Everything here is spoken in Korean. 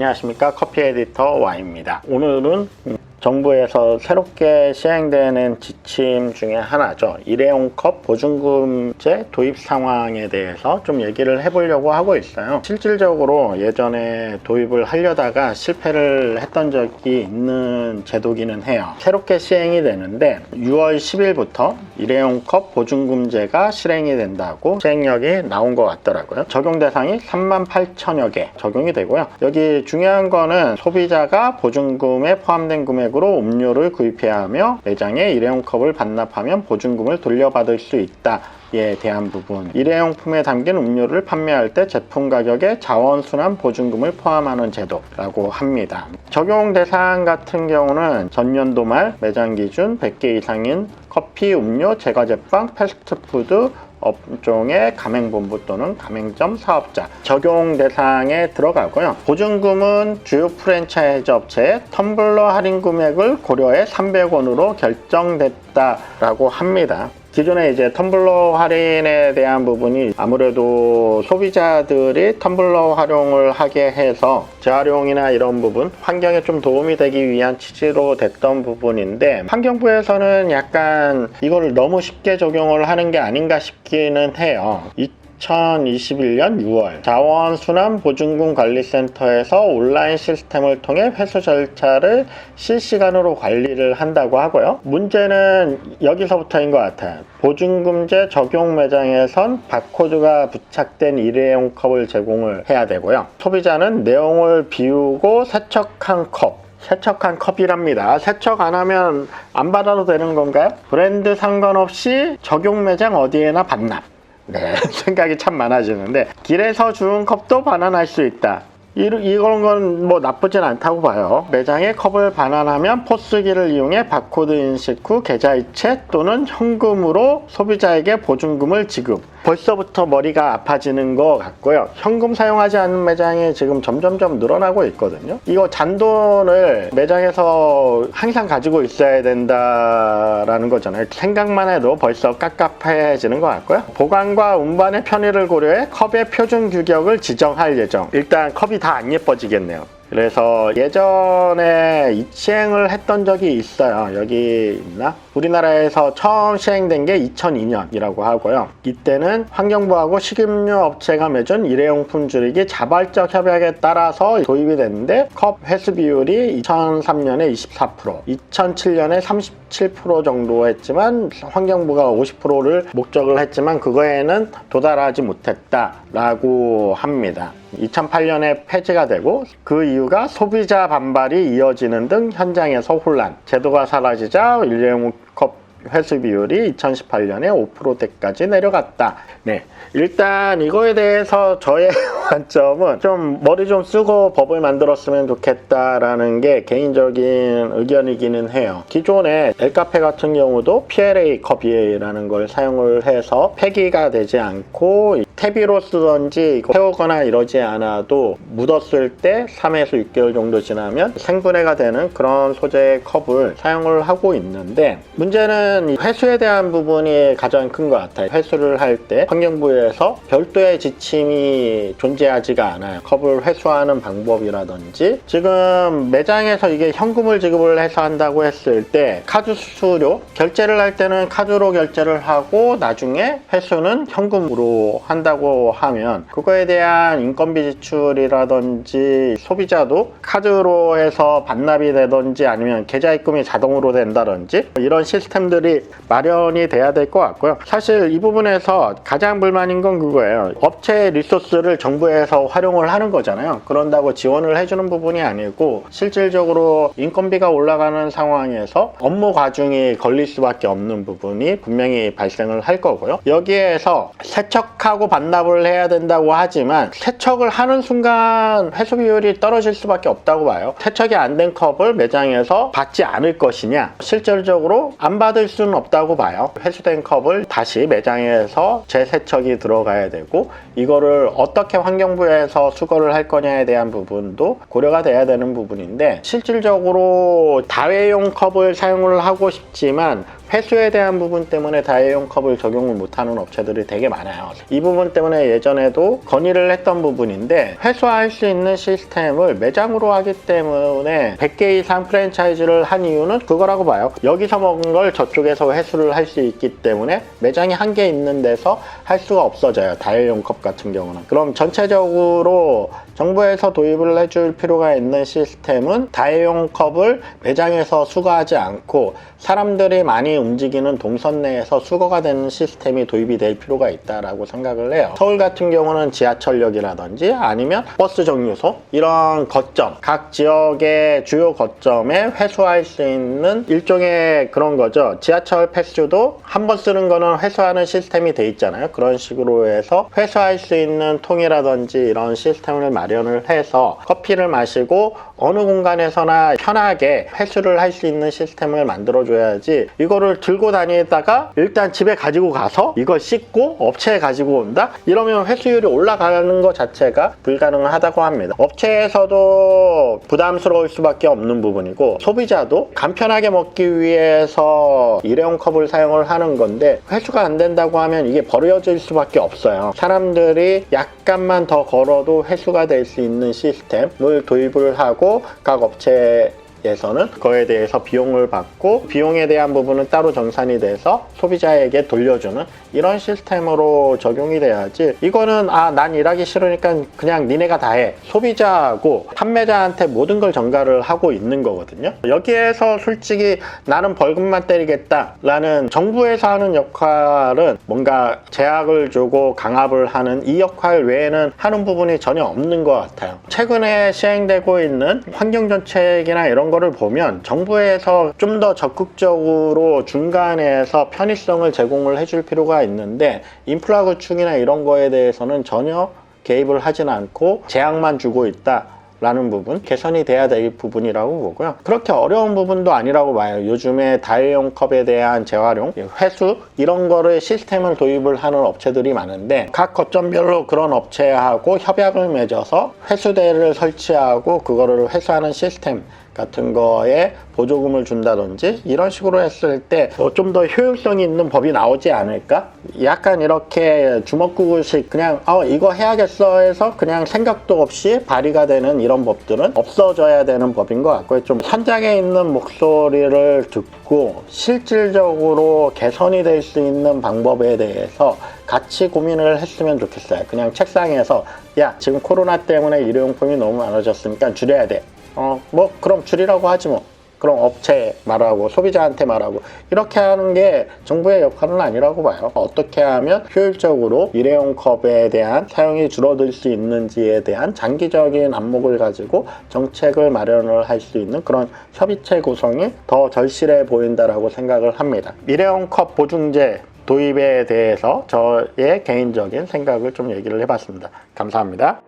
안녕하십니까, 커피 에디터 Y입니다. 오늘은 정부에서 새롭게 시행되는 지침 중에 하나죠. 일회용 컵 보증금제 도입 상황에 대해서 좀 얘기를 해보려고 하고 있어요. 실질적으로 예전에 도입을 하려다가 실패를 했던 적이 있는 제도기는 해요. 새롭게 시행이 되는데 6월 10일부터 일회용 컵 보증금제가 실행이 된다고 시행령이 나온 것 같더라고요. 적용 대상이 38,000여 개 적용이 되고요. 여기 중요한 거는 소비자가 보증금에 포함된 금액으로 음료를 구입해야 하며 매장에 일회용 컵을 반납하면 보증금을 돌려받을 수 있다에 대한 부분, 일회용품에 담긴 음료를 판매할 때 제품 가격에 자원순환 보증금을 포함하는 제도라고 합니다. 적용 대상 같은 경우는 전년도 말 매장 기준 100개 이상인 커피, 음료, 제과제빵, 패스트푸드 업종의 가맹본부 또는 가맹점 사업자 적용 대상에 들어가고요. 보증금은 주요 프랜차이즈 업체의 텀블러 할인 금액을 고려해 300원으로 결정됐다라고 합니다. 기존에 이제 텀블러 할인에 대한 부분이 아무래도 소비자들이 텀블러 활용을 하게 해서 재활용이나 이런 부분, 환경에 좀 도움이 되기 위한 취지로 됐던 부분인데, 환경부에서는 약간 이걸 너무 쉽게 적용을 하는 게 아닌가 싶기는 해요. 2021년 6월 자원순환보증금관리센터에서 온라인 시스템을 통해 회수 절차를 실시간으로 관리를 한다고 하고요. 문제는 여기서부터인 것 같아요. 보증금제 적용 매장에선 바코드가 부착된 일회용 컵을 제공을 해야 되고요. 소비자는 내용을 비우고 세척한 컵이랍니다. 세척 안 하면 안 받아도 되는 건가요? 브랜드 상관없이 적용 매장 어디에나 반납. 네, 생각이 참 많아지는데, 길에서 주운 컵도 반환할 수 있다. 이런 건 뭐 나쁘진 않다고 봐요. 매장에 컵을 반환하면 포스기를 이용해 바코드 인식 후 계좌이체 또는 현금으로 소비자에게 보증금을 지급. 벌써부터 머리가 아파지는 것 같고요. 현금 사용하지 않는 매장이 지금 점점점 늘어나고 있거든요. 이거 잔돈을 매장에서 항상 가지고 있어야 된다라는 거잖아요. 생각만 해도 벌써 깝깝해지는 것 같고요. 보관과 운반의 편의를 고려해 컵의 표준 규격을 지정할 예정. 일단 컵이 다 안 예뻐지겠네요. 그래서 예전에 이 시행을 했던 적이 있어요. 여기 있나? 우리나라에서 처음 시행된 게 2002년이라고 하고요. 이때는 환경부하고 식음료 업체가 맺은 일회용품 줄이기 자발적 협약에 따라서 도입이 됐는데, 컵 회수 비율이 2003년에 24%, 2007년에 37% 정도 했지만 환경부가 50%를 목적을 했지만 그거에는 도달하지 못했다라고 합니다. 2008년에 폐지가 되고, 그 이유가 소비자 반발이 이어지는 등 현장에서 혼란, 제도가 사라지자 일회용 컵 회수 비율이 2018년에 5%대까지 내려갔다. 네, 일단 이거에 대해서 저의 관점은 좀 머리 좀 쓰고 법을 만들었으면 좋겠다라는 게 개인적인 의견이기는 해요. 기존에 엘카페 같은 경우도 PLA 컵이라는 걸 사용을 해서 폐기가 되지 않고 퇴비로 쓰던지 태우거나 이러지 않아도 묻었을 때 3에서 6개월 정도 지나면 생분해가 되는 그런 소재의 컵을 사용을 하고 있는데, 문제는 회수에 대한 부분이 가장 큰 것 같아요. 회수를 할 때 환경부에서 별도의 지침이 존재하지가 않아요. 컵을 회수하는 방법이라든지, 지금 매장에서 이게 현금을 지급을 해서 한다고 했을 때 카드 수수료 결제를 할 때는 카드로 결제를 하고 나중에 회수는 현금으로 한다고 하면 그거에 대한 인건비 지출이라든지 소비자도 카드로 해서 반납이 되든지 아니면 계좌 입금이 자동으로 된다든지 이런 시스템들이 마련이 돼야 될 것 같고요. 사실 이 부분에서 가장 불만인 건 그거예요. 업체 리소스를 정부에서 활용을 하는 거잖아요. 그런다고 지원을 해주는 부분이 아니고, 실질적으로 인건비가 올라가는 상황에서 업무 과중이 걸릴 수밖에 없는 부분이 분명히 발생을 할 거고요. 여기에서 세척하고 반납을 해야 된다고 하지만 세척을 하는 순간 회수 비율이 떨어질 수밖에 없다고 봐요. 세척이 안 된 컵을 매장에서 받지 않을 것이냐, 실질적으로 안 받을 수는 없다고 봐요. 회수된 컵을 다시 매장에서 재세척이 들어가야 되고, 이거를 어떻게 환경부에서 수거를 할 거냐에 대한 부분도 고려가 돼야 되는 부분인데, 실질적으로 다회용 컵을 사용을 하고 싶지만 회수에 대한 부분 때문에 다회용 컵을 적용을 못하는 업체들이 되게 많아요. 이 부분 때문에 예전에도 건의를 했던 부분인데, 회수할 수 있는 시스템을 매장으로 하기 때문에 100개 이상 프랜차이즈를 한 이유는 그거라고 봐요. 여기서 먹은 걸 저쪽에서 회수를 할 수 있기 때문에 매장이 한 개 있는 데서 할 수가 없어져요, 다회용 컵 같은 경우는. 그럼 전체적으로 정부에서 도입을 해줄 필요가 있는 시스템은 다회용 컵을 매장에서 수거하지 않고 사람들이 많이 움직이는 동선 내에서 수거가 되는 시스템이 도입이 될 필요가 있다라고 생각을 해요. 서울 같은 경우는 지하철역이라든지 아니면 버스 정류소, 이런 거점, 각 지역의 주요 거점에 회수할 수 있는 일종의 그런 거죠. 지하철 패스도 한 번 쓰는 거는 회수하는 시스템이 돼 있잖아요. 그런 식으로 해서 회수할 수 있는 통이라든지 이런 시스템을 마련을 해서 커피를 마시고 어느 공간에서나 편하게 회수를 할 수 있는 시스템을 만들어줘야지, 이거를 들고 다니다가 일단 집에 가지고 가서 이걸 씻고 업체에 가지고 온다? 이러면 회수율이 올라가는 것 자체가 불가능하다고 합니다. 업체에서도 부담스러울 수밖에 없는 부분이고, 소비자도 간편하게 먹기 위해서 일회용 컵을 사용을 하는 건데, 회수가 안 된다고 하면 이게 버려질 수밖에 없어요. 사람들이 약간만 더 걸어도 회수가 될 수 있는 시스템을 도입을 하고, 각 업체에서는 그거에 대해서 비용을 받고, 비용에 대한 부분은 따로 정산이 돼서 소비자에게 돌려주는 이런 시스템으로 적용이 돼야지, 이거는 난 일하기 싫으니까 그냥 니네가 다 해, 소비자하고 판매자한테 모든 걸 전가를 하고 있는 거거든요. 여기에서 솔직히 나는 벌금만 때리겠다 라는 정부에서 하는 역할은 뭔가 제약을 주고 강압을 하는 이 역할 외에는 하는 부분이 전혀 없는 것 같아요. 최근에 시행되고 있는 환경정책이나 이런 거를 보면 정부에서 좀 더 적극적으로 중간에서 편의성을 제공을 해줄 필요가 있는데, 인프라 구축이나 이런 거에 대해서는 전혀 개입을 하진 않고 제약만 주고 있다 라는 부분, 개선이 돼야 될 부분이라고 보고요. 그렇게 어려운 부분도 아니라고 봐요. 요즘에 다회용 컵에 대한 재활용, 회수 이런 거를 시스템을 도입을 하는 업체들이 많은데, 각 거점별로 그런 업체하고 협약을 맺어서 회수대를 설치하고 그거를 회수하는 시스템 같은 거에 보조금을 준다든지 이런 식으로 했을 때 좀 더 효율성이 있는 법이 나오지 않을까? 약간 이렇게 주먹구구식 그냥 이거 해야겠어 해서 그냥 생각도 없이 발의가 되는 이런 법들은 없어져야 되는 법인 것 같고요. 좀 현장에 있는 목소리를 듣고 실질적으로 개선이 될 수 있는 방법에 대해서 같이 고민을 했으면 좋겠어요. 그냥 책상에서 야, 지금 코로나 때문에 일회용품이 너무 많아졌으니까 줄여야 돼. 그럼 줄이라고 하지 뭐. 그럼 업체에 말하고 소비자한테 말하고 이렇게 하는 게 정부의 역할은 아니라고 봐요. 어떻게 하면 효율적으로 일회용 컵에 대한 사용이 줄어들 수 있는지에 대한 장기적인 안목을 가지고 정책을 마련을 할 수 있는 그런 협의체 구성이 더 절실해 보인다라고 생각을 합니다. 일회용 컵 보증제 도입에 대해서 저의 개인적인 생각을 좀 얘기를 해봤습니다. 감사합니다.